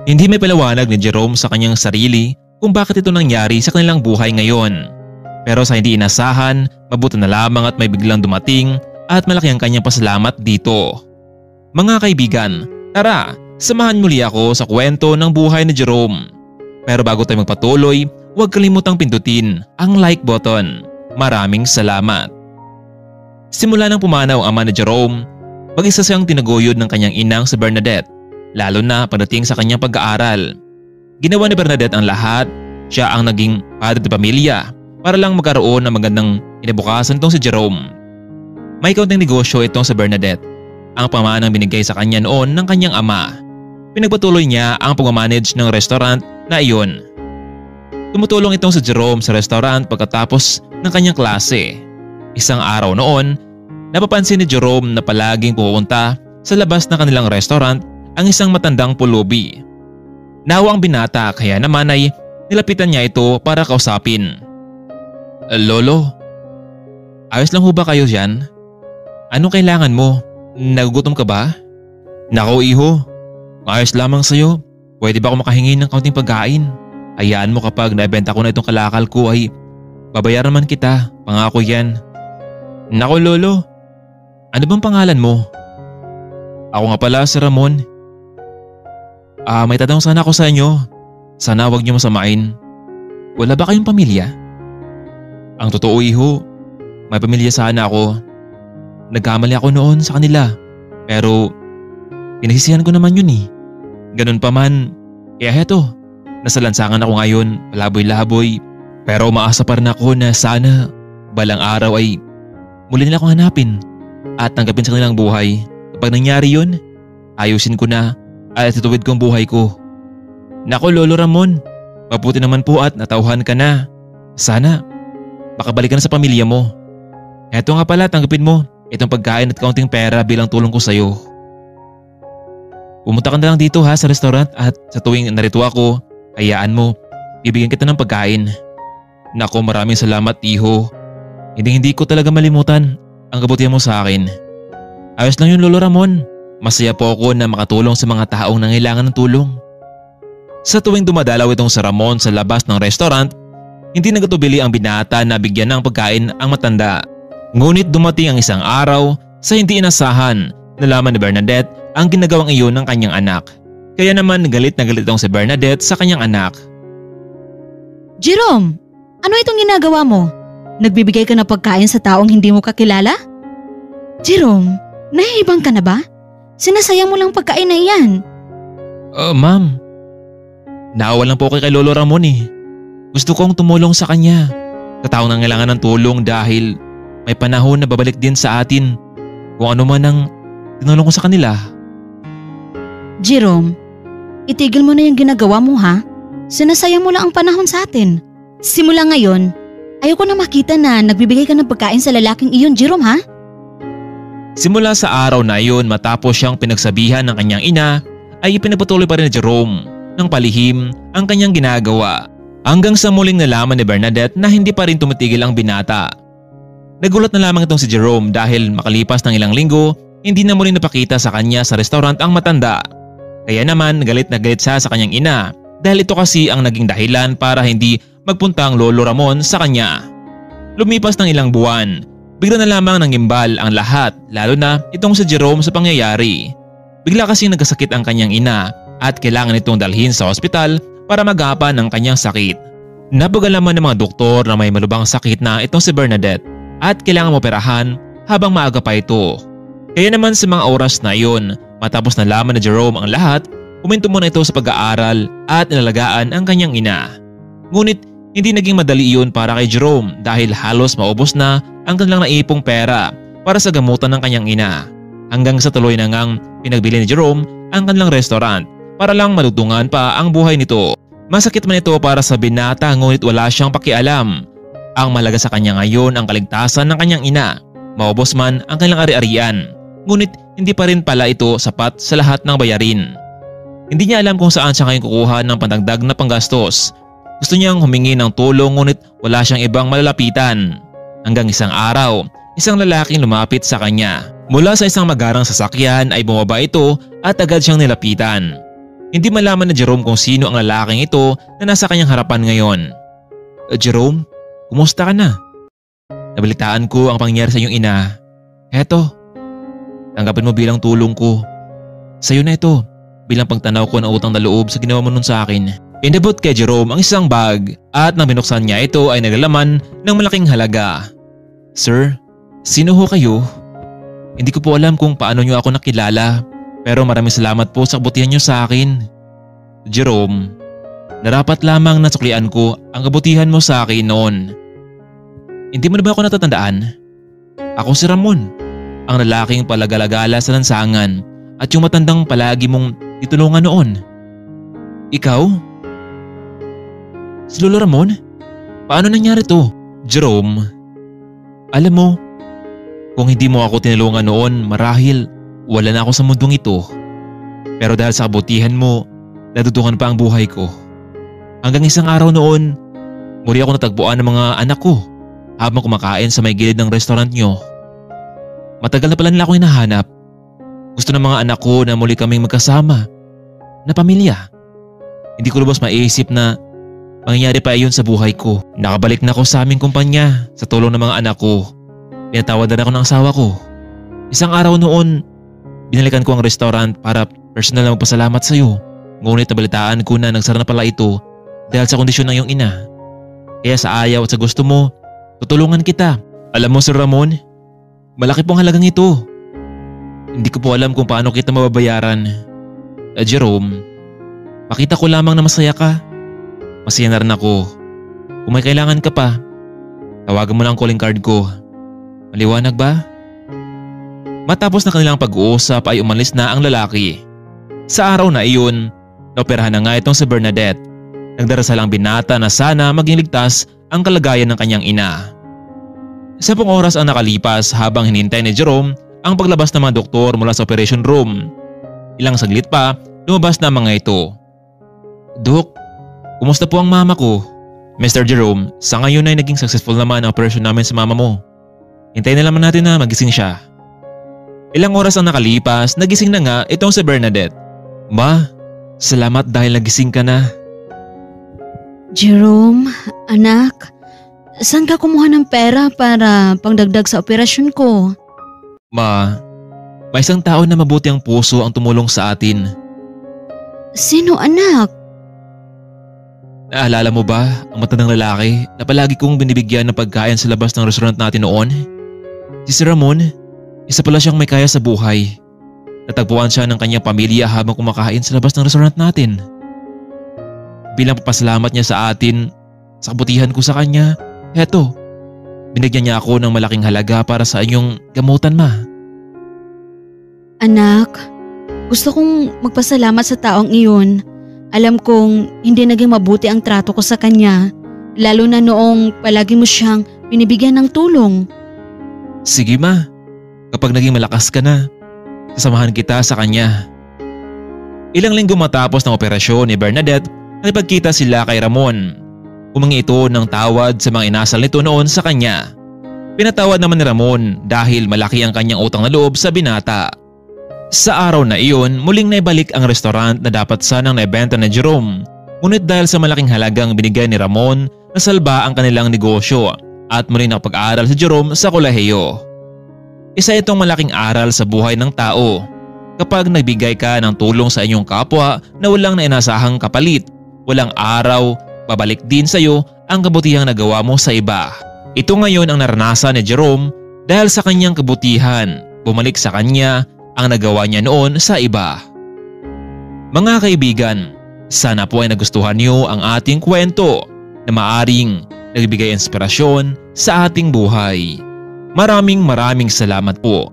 Hindi may paliwanag ni Jerome sa kanyang sarili kung bakit ito nangyari sa kanilang buhay ngayon. Pero sa hindi inasahan, mabuti na lamang at may biglang dumating at malaki ang kanyang pasalamat dito. Mga kaibigan, tara, samahan muli ako sa kwento ng buhay ni Jerome. Pero bago tayo magpatuloy, huwag kalimutang pindutin ang like button. Maraming salamat. Simula nang pumanaw ang ama ni Jerome, mag-isa siyang tinaguyod ng kanyang inang si Bernadette, lalo na pagdating sa kanyang pag-aaral. Ginawa ni Bernadette ang lahat, siya ang naging padre de pamilya para lang magkaroon ng magandang kinabukasan itong si Jerome. May kaunting negosyo itong si Bernadette, ang pamanang binigay sa kanya noon ng kanyang ama. Pinagpatuloy niya ang pagmamanage ng restaurant na iyon. Tumutulong itong si Jerome sa restaurant pagkatapos ng kanyang klase. Isang araw noon, napapansin ni Jerome na palaging pupunta sa labas ng kanilang restaurant ang isang matandang pulubi. Nahawa ang binata kaya naman ay nilapitan niya ito para kausapin. Lolo, ayos lang ho ba kayo dyan? Anong kailangan mo? Nagugutom ka ba? Nako iho, ayos lamang sa'yo. Pwede ba ako makahingi ng kaunting pagkain? Hayaan mo kapag naibenta ko na itong kalakal ko ay babayaran man kita, pangako yan. Nako lolo, ano bang pangalan mo? Ako nga pala si Ramon. May tatanong sana ako sa inyo. Sana wag niyo masamain. Wala ba kayong pamilya? Ang totoo iho, may pamilya sana ako. Nagkamali ako noon sa kanila, pero pinagsisihan ko naman yun eh. Ganun pa man, kaya heto, nasa lansangan ako ngayon, palaboy-laboy. Pero umaasa pa rin ako na sana balang araw ay muli nila akong hanapin at tanggapin sa kanilang buhay. Kapag nangyari yun, ayusin ko na at itutuwid ko ang buhay ko. Nako Lolo Ramon, mabuti naman po at natauhan ka na. Sana makabalik ka na sa pamilya mo. Eto nga pala, tanggapin mo itong pagkain at kaunting pera bilang tulong ko sa'yo. Pumunta ka na lang dito ha sa restaurant at sa tuwing narito ako, hayaan mo, bibigyan kita ng pagkain. Nako maraming salamat iho. Hindi ko talaga malimutan ang kabutihan mo sa akin. Ayos lang yun Lolo Ramon. Masaya po ako na makatulong sa mga taong nangailangan ng tulong. Sa tuwing dumadalaw itong si Ramon sa labas ng restaurant, hindi nagatubili ang binata na bigyan ng pagkain ang matanda. Ngunit dumating ang isang araw sa hindi inasahan, nalaman ni Bernadette ang ginagawang iyon ng kanyang anak. Kaya naman galit na galit itong si Bernadette sa kanyang anak. Jerome, ano itong ginagawa mo? Nagbibigay ka ng pagkain sa taong hindi mo kakilala? Jerome, nahihibang ka na ba? Sinasayang mo lang pagkain na iyan. Ma'am, naawa lang po kay Lolo Ramon eh. Gusto kong tumulong sa kanya. Sa taong nangailangan ng tulong dahil may panahon na babalik din sa atin kung ano man ang tinulong ko sa kanila. Jerome, itigil mo na yung ginagawa mo ha. Sinasayang mo lang ang panahon sa atin. Simula ngayon, ayoko na makita na nagbibigay ka ng pagkain sa lalaking iyon, Jerome ha? Simula sa araw na iyon matapos siyang pinagsabihan ng kanyang ina ay ipinagpatuloy pa rin ni Jerome ng palihim ang kanyang ginagawa. Hanggang sa muling nalaman ni Bernadette na hindi pa rin tumitigil ang binata. Nagulat na lamang itong si Jerome dahil makalipas ng ilang linggo, hindi na muling napakita sa kanya sa restaurant ang matanda. Kaya naman galit na galit siya sa kanyang ina dahil ito kasi ang naging dahilan para hindi magpunta ang Lolo Ramon sa kanya. Lumipas ng ilang buwan, bigla na lamang nangimbal ang lahat lalo na itong si Jerome sa pangyayari. Bigla kasi nagkasakit ang kanyang ina at kailangan itong dalhin sa ospital para magapan ang kanyang sakit. Napagalaman ng mga doktor na may malubhang sakit na itong si Bernadette at kailangan moperahan habang maaga pa ito. Kaya naman sa mga oras na iyon, matapos nalaman ni Jerome ang lahat, huminto muna ito sa pag-aaral at inalagaan ang kanyang ina. Ngunit hindi naging madali iyon para kay Jerome dahil halos maubos na ang kanilang naipong pera para sa gamutan ng kanyang ina. Hanggang sa tuloy na ngang pinagbili ni Jerome ang kanilang restaurant para lang malutungan pa ang buhay nito. Masakit man ito para sa binata ngunit wala siyang pakialam. Ang mahalaga sa kanya ngayon ang kaligtasan ng kanyang ina. Maubos man ang kanilang ari-arian. Ngunit hindi pa rin pala ito sapat sa lahat ng bayarin. Hindi niya alam kung saan siya ngayon kukuha ng pandagdag na panggastos. Gusto niyang humingi ng tulong ngunit wala siyang ibang malalapitan. Hanggang isang araw, isang lalaking lumapit sa kanya. Mula sa isang magarang sasakyan ay bumaba ito at agad siyang nilapitan. Hindi malaman na Jerome kung sino ang lalaking ito na nasa kanyang harapan ngayon. Jerome, kumusta ka na? Nabalitaan ko ang pangyayari sa iyong ina. Heto, tanggapin mo bilang tulong ko. Sa'yo na ito, bilang pagtanaw ko ng utang na loob sa ginawa mo nun sa akin. Inabot kay Jerome ang isang bag at nang binuksan niya ito ay naglalaman ng malaking halaga. Sir, sino ho kayo? Hindi ko po alam kung paano niyo ako nakilala, pero maraming salamat po sa kabutihan niyo sa akin. Jerome, narapat lamang na suklian ko ang kabutihan mo sa akin noon. Hindi mo na ba ako natatandaan? Ako si Ramon, ang lalaking palagalagala sa lansangan at yung matandang palagi mong titulungan noon. Ikaw? Si Lolo Ramon? Paano nangyari to? Jerome, alam mo, kung hindi mo ako tinulungan noon, marahil wala na ako sa mundong ito. Pero dahil sa kabutihan mo, nadudukan pa ang buhay ko. Hanggang isang araw noon, muli ako natagpuan ng mga anak ko habang kumakain sa may gilid ng restaurant nyo. Matagal na pala nila ako hinahanap. Gusto ng mga anak ko na muli kaming magkasama, na pamilya. Hindi ko lubos maisip na mangyayari pa iyon sa buhay ko. Nakabalik na ako sa aming kumpanya sa tulong ng mga anak ko. Pinatawadan ako ng asawa ko. Isang araw noon, binalikan ko ang restaurant para personal na magpasalamat sa iyo. Ngunit nabalitaan ko na nagsara na pala ito dahil sa kondisyon ng iyong ina. Kaya sa ayaw at sa gusto mo, tutulungan kita. Alam mo Sir Ramon, malaki pong halagang ito. Hindi ko po alam kung paano kita mababayaran. Jerome, pakita ko lamang na masaya ka. Masaya na rin ako. Kung may kailangan ka pa, tawagan mo lang ang calling card ko. Maliwanag ba? Matapos na kanilang pag-uusap ay umalis na ang lalaki. Sa araw na iyon, naoperahan na nga itong si Bernadette. Nagdarasal ang binata na sana maging ligtas ang kalagayan ng kanyang ina. 10 oras ang nakalipas habang hinintay ni Jerome ang paglabas ng mga doktor mula sa operation room. Ilang saglit pa, lumabas na ang mga ito. Dok, kumusta po ang mama ko? Mr. Jerome, sa ngayon ay naging successful naman ang operation namin sa mama mo. Hintayin na naman natin na magising siya. Ilang oras ang nakalipas, nagising na nga itong si Bernadette. Ma, salamat dahil nagising ka na. Jerome, anak, saan ka kumuha ng pera para pangdagdag sa operasyon ko? Ma, may isang tao na mabuti ang puso ang tumulong sa atin. Sino anak? Naalala mo ba ang matandang lalaki na palagi kong binibigyan ng pagkain sa labas ng restaurant natin noon? Si Sir Ramon, isa pala siyang may kaya sa buhay. Natagpuan siya ng kanyang pamilya habang kumakain sa labas ng restaurant natin. Bilang papasalamat niya sa atin, sa kabutihan ko sa kanya, heto, binigyan niya ako ng malaking halaga para sa inyong gamutan, ma. Anak, gusto kong magpasalamat sa taong iyon. Alam kong hindi naging mabuti ang trato ko sa kanya, lalo na noong palagi mo siyang binibigyan ng tulong. Sige ma, kapag naging malakas ka na, sasamahan kita sa kanya. Ilang linggo matapos ng operasyon ni Bernadette, nakipagkita sila kay Ramon. Humingi ito ng tawad sa mga inasal nito noon sa kanya. Pinatawad naman ni Ramon dahil malaki ang kanyang utang na loob sa binata. Sa araw na iyon, muling naibalik ang restaurant na dapat sanang naibenta ni Jerome. Ngunit dahil sa malaking halagang binigay ni Ramon, nasalba ang kanilang negosyo at muling nakapag-aral si Jerome sa kolehiyo. Isa itong malaking aral sa buhay ng tao. Kapag nagbigay ka ng tulong sa inyong kapwa na walang nainasahang kapalit, walang araw, babalik din sa iyo ang kabutihang nagawa mo sa iba. Ito ngayon ang naranasan ni Jerome dahil sa kanyang kabutihan, bumalik sa kanya ang nagawa niya noon sa iba. Mga kaibigan, sana po ay nagustuhan niyo ang ating kwento na maaring nagbigay inspirasyon sa ating buhay. Maraming salamat po.